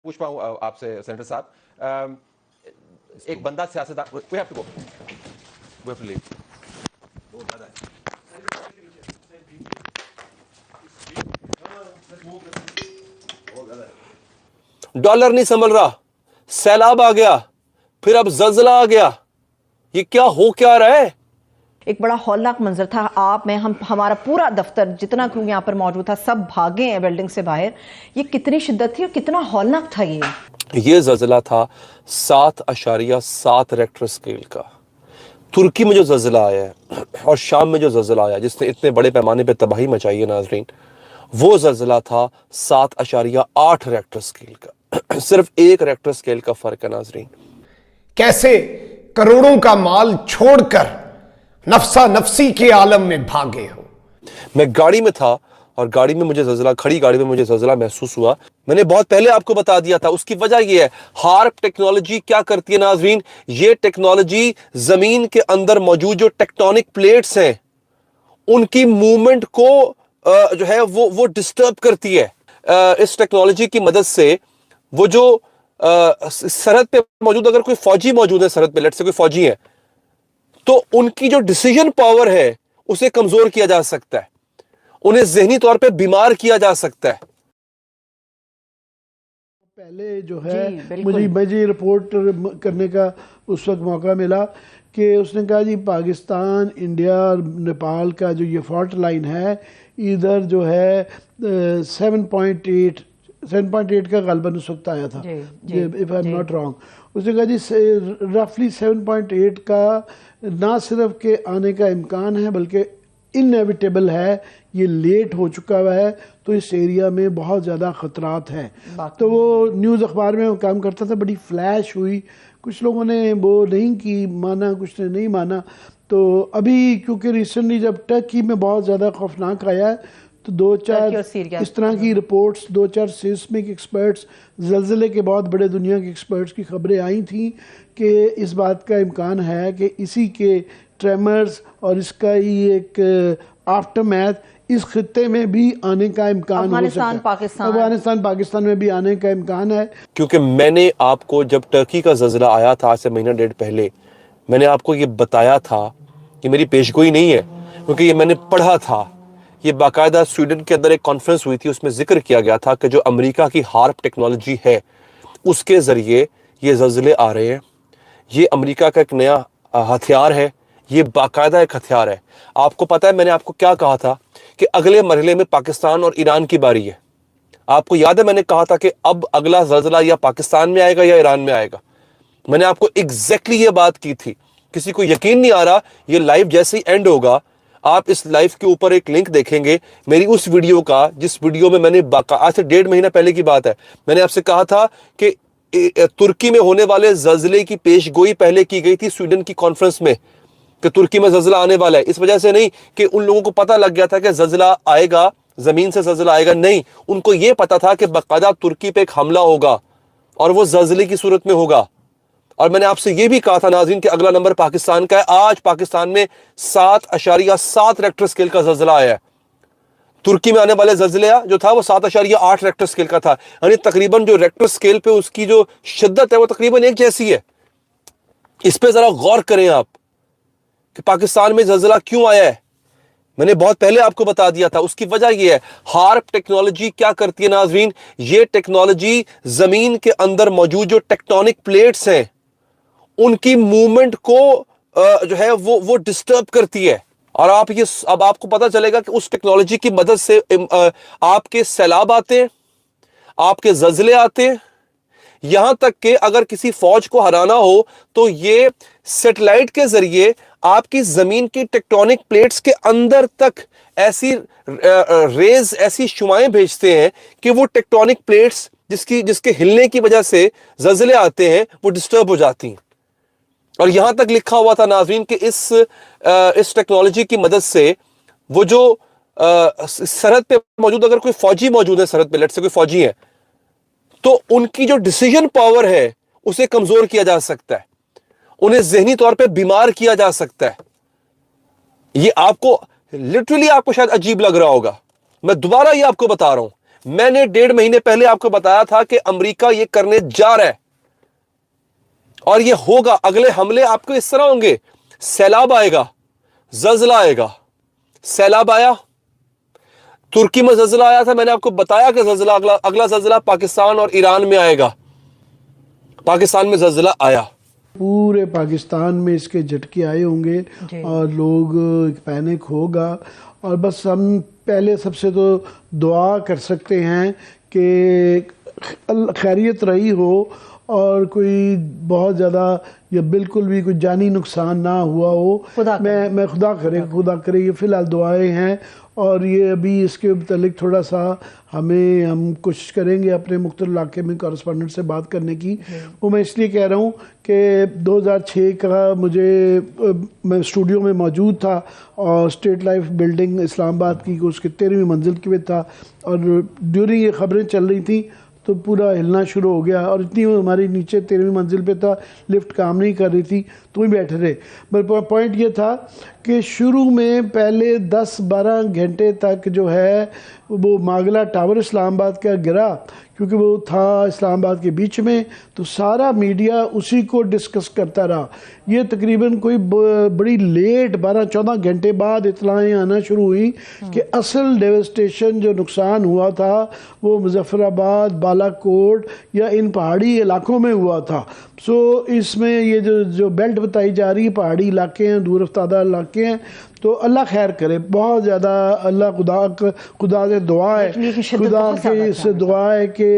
पूछ पाऊं आपसे सेनेटर साहब, एक बंदा सियासतदान, we have to go, we have to leave. Dollar नहीं संभल रहा, सैलाब आ गया, फिर अब जल्जला आ गया, ये क्या हो क्या रहा है। एक बड़ा हौलनाक मंजर था। आप में हमारा पूरा दफ्तर जितना क्रू यहाँ पर मौजूद था सब भागे हैं बिल्डिंग से बाहर। ये कितनी शिद्दत थी और कितना हौलनाक था ये जल्जला था 7.7 रेक्टर स्केल का। तुर्की में जो जल्जला आया है और शाम में जो जल्जला आया जिसने इतने बड़े पैमाने पे तबाही मचाई है नाजरीन, वो जल्जला था 7.8 रेक्टर स्केल का। सिर्फ 1 रेक्टर स्केल का फर्क है नाजरीन। कैसे करोड़ों का माल छोड़कर नफसा नफसी के आलम में भागे हो। मैं गाड़ी में था और गाड़ी में मुझे जल्जला, खड़ी गाड़ी में मुझे जल्जला महसूस हुआ। मैंने बहुत पहले आपको बता दिया था, उसकी वजह यह है, हार्प टेक्नोलॉजी क्या करती है नाजरीन, ये टेक्नोलॉजी जमीन के अंदर मौजूद जो टेक्टोनिक प्लेट्स हैं उनकी मूवमेंट को जो है वो डिस्टर्ब करती है। इस टेक्नोलॉजी की मदद से वो जो सरहद पे मौजूद, अगर कोई फौजी मौजूद है सरहद पे, लेट से कोई फौजी है, तो उनकी जो डिसीजन पावर है उसे कमजोर किया जा सकता है, उन्हें जहनी तौर पे बीमार किया जा सकता है। पहले जो है मुझे रिपोर्ट करने का उस वक्त मौका मिला कि उसने कहा जी पाकिस्तान, इंडिया और नेपाल का जो ये फॉल्ट लाइन है, इधर जो है 7.8 का गलबन उस वक्त आया था, if I am not wrong. उसने कहा जी रफली 7.8 का ना सिर्फ के आने का इम्कान है बल्कि इनएविटेबल है, ये लेट हो चुका हुआ है, तो इस एरिया में बहुत ज़्यादा ख़तरात हैं। तो वो न्यूज़ अखबार में काम करता था, बड़ी फ्लैश हुई, कुछ लोगों ने वो नहीं की, माना, कुछ ने नहीं माना। तो अभी क्योंकि रिसेंटली जब टर्की में बहुत ज़्यादा खौफनाक आया है, तो 2-4 इस तरह की रिपोर्ट्स, 2-4 सिस्मिक एक्सपर्ट्स, ज़लज़ले के बहुत बड़े दुनिया के एक्सपर्ट्स की खबरें आई थी कि इस बात का इम्कान है कि इसी के ट्रेमर्स और इसका ही एक आफ्टरमैथ इस खित्ते में भी आने का इम्कान हो सकता है। अफगानिस्तान पाकिस्तान में भी आने का इम्कान है। क्योंकि मैंने आपको जब टर्की का ज़ल्ज़ला आया था आज से महीना डेढ़ पहले, मैंने आपको ये बताया था कि मेरी पेशगोई नहीं है, क्योंकि ये मैंने पढ़ा था। ये बाकायदा स्वीडन के अंदर एक कॉन्फ्रेंस हुई थी, उसमें जिक्र किया गया था कि जो अमेरिका की हार्प टेक्नोलॉजी है उसके ज़रिए ये ज़ल्ज़ले आ रहे हैं। ये अमेरिका का एक नया हथियार है, ये बाकायदा एक हथियार है। आपको पता है मैंने आपको क्या कहा था कि अगले मरहले में पाकिस्तान और ईरान की बारी है। आपको याद है मैंने कहा था कि अब अगला ज़ल्ज़ला या पाकिस्तान में आएगा या ईरान में आएगा। मैंने आपको एग्जैक्टली ये बात की थी। किसी को यकीन नहीं आ रहा, ये लाइव जैसे ही एंड होगा आप इस लाइव के ऊपर एक लिंक देखेंगे मेरी उस वीडियो का, जिस वीडियो में मैंने आज से 1.5 महीना पहले की बात है, मैंने आपसे कहा था कि तुर्की में होने वाले ज़ल्ज़ले की पेशगोई पहले की गई थी स्वीडन की कॉन्फ्रेंस में कि तुर्की में ज़ल्ज़ला आने वाला है। इस वजह से नहीं कि उन लोगों को पता लग गया था कि ज़ल्ज़ला आएगा, ज़मीन से ज़ल्ज़ला आएगा, नहीं, उनको ये पता था कि बाकायदा तुर्की पे एक हमला होगा और वो ज़ल्ज़ले की सूरत में होगा। और मैंने आपसे ये भी कहा था नाज़रीन कि अगला नंबर पाकिस्तान का है। आज पाकिस्तान में 7.7 रेक्टर स्केल का ज़ल्ज़ला आया है। तुर्की में आने वाले ज़ल्ज़ले जो था वो 7.8 रेक्टर स्केल का था, यानी तकरीबन जो रेक्टर स्केल पे उसकी जो शिद्दत है वो तकरीबन एक जैसी है। इस पे ज़रा गौर करें आप कि पाकिस्तान में ज़ल्ज़ला क्यों आया है। मैंने बहुत पहले आपको बता दिया था, उसकी वजह यह है, हार्प टेक्नोलॉजी क्या करती है नाज़रीन, ये टेक्नोलॉजी ज़मीन के अंदर मौजूद जो टेक्टोनिक प्लेट्स हैं उनकी मूवमेंट को जो है वो डिस्टर्ब करती है। और आप ये अब आपको पता चलेगा कि उस टेक्नोलॉजी की मदद से आपके सैलाब आते हैं, आपके ज़ल्ज़ले आते हैं, यहां तक कि अगर किसी फौज को हराना हो तो ये सैटेलाइट के जरिए आपकी जमीन की टेक्टोनिक प्लेट्स के अंदर तक ऐसी रेज, ऐसी शुआएं भेजते हैं कि वो टेक्टोनिक प्लेट्स जिसके हिलने की वजह से ज़ल्ज़ले आते हैं वो डिस्टर्ब हो जाती हैं। और यहां तक लिखा हुआ था नाज़रीन कि इस टेक्नोलॉजी की मदद से वो जो सरहद पे मौजूद, अगर कोई फौजी मौजूद है सरहद पे, लेट से कोई फौजी है, तो उनकी जो डिसीजन पावर है उसे कमजोर किया जा सकता है, उन्हें जहनी तौर पे बीमार किया जा सकता है। ये आपको लिटरली आपको शायद अजीब लग रहा होगा, मैं दोबारा ये आपको बता रहा हूं, میں نے 1.5 مہینے پہلے آپ کو بتایا تھا کہ امریکہ یہ کرنے جا رہا ہے اور یہ ہوگا. اگلے حملے آپ کو اس طرح ہوں گے, سیلاب آئے گا, زلزلہ آئے گا. سیلاب آیا, ترکی میں زلزلہ آیا تھا, میں نے آپ کو بتایا کہ زلزلہ اگلا زلزلہ پاکستان اور ایران میں آئے گا. پاکستان میں زلزلہ آیا, پورے پاکستان میں اس کے جھٹکے آئے ہوں گے اور لوگ پینک ہوگا. اور بس ہم پہلے سب سے تو دعا کر سکتے ہیں کہ خیریت رہی ہو اور کوئی بہت زیادہ یا بالکل بھی کوئی جانی نقصان نہ ہوا ہو. میں خدا کرے یہ فی الحال دعائیں ہیں. اور یہ ابھی اس کے متعلق تھوڑا سا ہم کوشش کریں گے اپنے مختلف علاقے میں کورسپونڈنٹ سے بات کرنے کی. وہ میں اس لیے کہہ رہا ہوں کہ 2006 کا میں اسٹوڈیو میں موجود تھا اور اسٹیٹ لائف بلڈنگ اسلام آباد کی اس کے 13ویں منزل کے پہ تھا, اور ڈیورنگ یہ خبریں چل رہی تھیں تو پورا ہلنا شروع ہو گیا, اور اتنی ہماری نیچے 13ویں منزل پہ تھا, لفٹ کام نہیں کر رہی تھی تو ہی بیٹھے رہے. پوائنٹ یہ تھا کہ شروع میں پہلے 10-12 گھنٹے تک جو ہے وہ ماگلا ٹاور اسلام آباد کا گرا, کیونکہ وہ تھا اسلام آباد کے بیچ میں, تو سارا میڈیا اسی کو ڈسکس کرتا رہا. یہ تقریباً کوئی بڑی لیٹ 12-14 گھنٹے بعد اطلاعیں آنا شروع ہوئی کہ اصل ڈیوسٹیشن جو نقصان ہوا تھا وہ مظفر آباد, بالا کوٹ یا ان پہاڑی علاقوں میں ہوا تھا. سو اس میں یہ جو بیلٹ بتائی جا رہی ہے پہاڑی علاقے ہیں, دور افتادہ علاقے ہیں, تو اللہ خیر کرے. بہت زیادہ اللہ خدا سے دعا ہے, خدا کے سے دعا ہے کہ